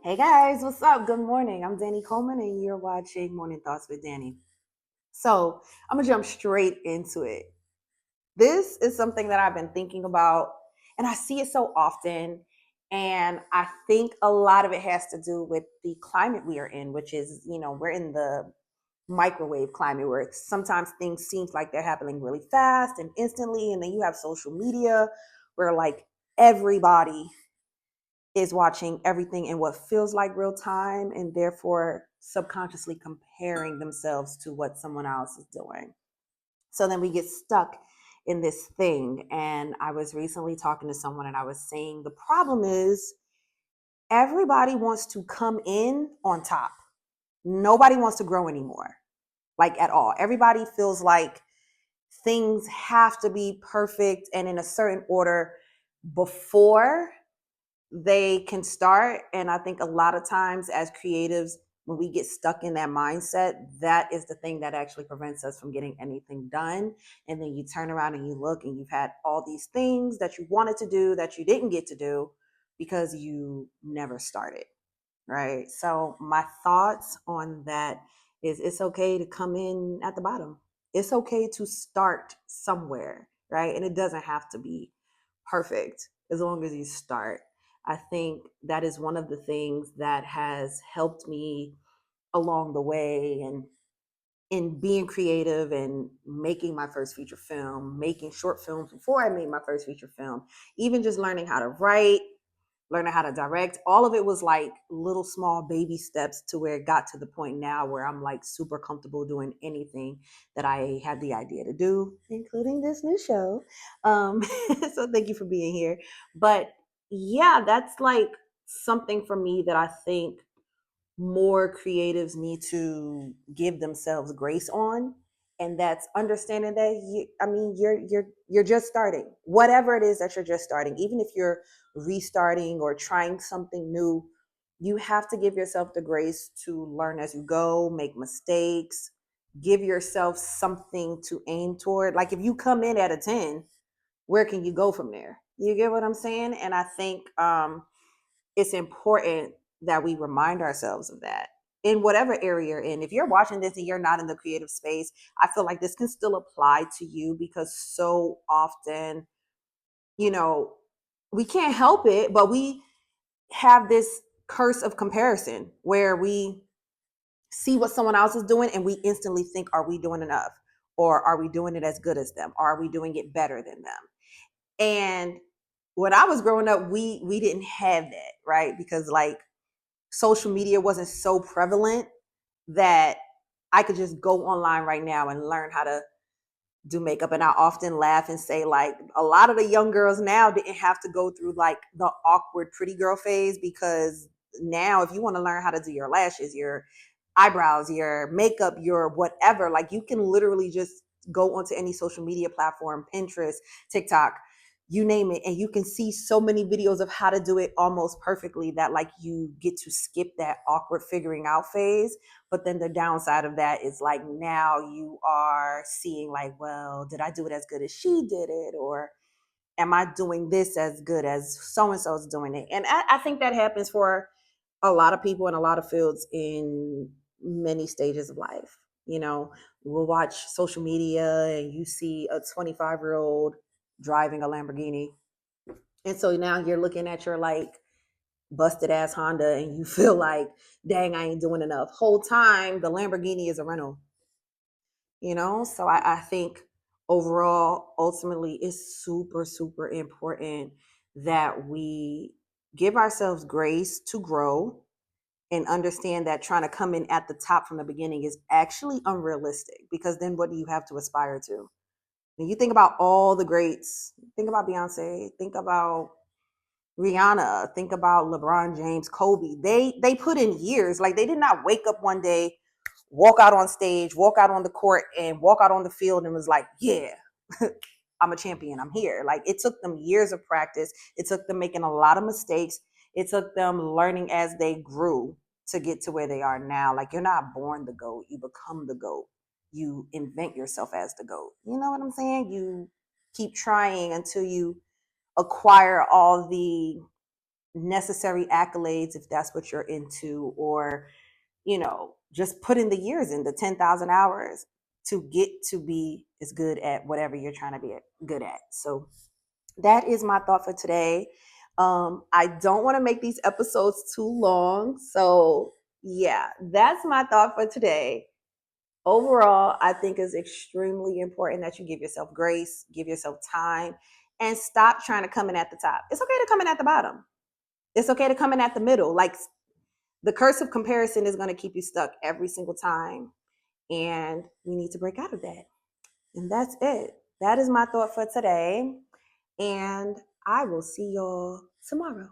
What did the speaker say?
Hey guys, what's up? Good morning. I'm Dani Coleman, and you're watching Morning Thoughts with Dani. So, I'm gonna jump straight into it. This is something that I've been thinking about, and I see it so often. And I think a lot of it has to do with the climate we are in, which is, we're in the microwave climate where sometimes things seems like they're happening really fast and instantly, and then you have social media where like everybody is watching everything in what feels like real time and therefore subconsciously comparing themselves to what someone else is doing. So then we get stuck in this thing. And I was recently talking to someone and I was saying the problem is everybody wants to come in on top. Nobody wants to grow anymore, like at all. Everybody feels like things have to be perfect and in a certain order before they can start. And I think a lot of times as creatives, when we get stuck in that mindset, that is the thing that actually prevents us from getting anything done. And then you turn around and you look and you've had all these things that you wanted to do that you didn't get to do because you never started. Right. So my thoughts on that is it's okay to come in at the bottom. It's okay to start somewhere. Right. And it doesn't have to be perfect as long as you start. I think that is one of the things that has helped me along the way and in being creative and making my first feature film, making short films before I made my first feature film, even just learning how to write, learning how to direct. All of it was like little small baby steps to where it got to the point now where I'm like super comfortable doing anything that I had the idea to do, including this new show. So thank you for being here. But yeah, that's like something for me that I think more creatives need to give themselves grace on, and that's understanding that you're just starting whatever it is that you're just starting. Even if you're restarting or trying something new, you have to give yourself the grace to learn as you go, make mistakes, give yourself something to aim toward. Like if you come in at a 10, where can you go from there? You get what I'm saying? And I think it's important that we remind ourselves of that in whatever area you're in. If you're watching this and you're not in the creative space, I feel like this can still apply to you because so often, you know, we can't help it, but we have this curse of comparison where we see what someone else is doing and we instantly think, are we doing enough? Or are we doing it as good as them? Or are we doing it better than them? And when I was growing up, we didn't have that, right? Because like social media wasn't so prevalent that I could just go online right now and learn how to do makeup. And I often laugh and say, like, a lot of the young girls now didn't have to go through like the awkward pretty girl phase because now, if you want to learn how to do your lashes, your eyebrows, your makeup, your whatever, like you can literally just go onto any social media platform, Pinterest, TikTok, you name it, and you can see so many videos of how to do it almost perfectly that like you get to skip that awkward figuring out phase. But then the downside of that is like now you are seeing like, well, did I do it as good as she did it? Or am I doing this as good as so and so is doing it? And I think that happens for a lot of people in a lot of fields in many stages of life. You know, we'll watch social media and you see a 25-year-old driving a Lamborghini. And so now you're looking at your like busted ass Honda and you feel like, dang, I ain't doing enough. Whole time the Lamborghini is a rental, you know? So I think overall, ultimately, it's super, super important that we give ourselves grace to grow and understand that trying to come in at the top from the beginning is actually unrealistic because then what do you have to aspire to? When you think about all the greats, think about Beyonce, think about Rihanna, think about LeBron James, Kobe. They put in years. Like they did not wake up one day, walk out on stage, walk out on the court, and walk out on the field and was like, yeah, I'm a champion. I'm here. Like it took them years of practice. It took them making a lot of mistakes. It took them learning as they grew to get to where they are now. Like you're not born the GOAT, you become the GOAT. You invent yourself as the GOAT. You know what I'm saying? You keep trying until you acquire all the necessary accolades if that's what you're into, or, just put in the years in the 10,000 hours to get to be as good at whatever you're trying to be good at. So that is my thought for today. I don't want to make these episodes too long. So, yeah, that's my thought for today. Overall, I think it's extremely important that you give yourself grace, give yourself time, and stop trying to come in at the top. It's okay to come in at the bottom. It's okay to come in at the middle. Like, the curse of comparison is going to keep you stuck every single time. And we need to break out of that. And that's it. That is my thought for today. And I will see y'all tomorrow.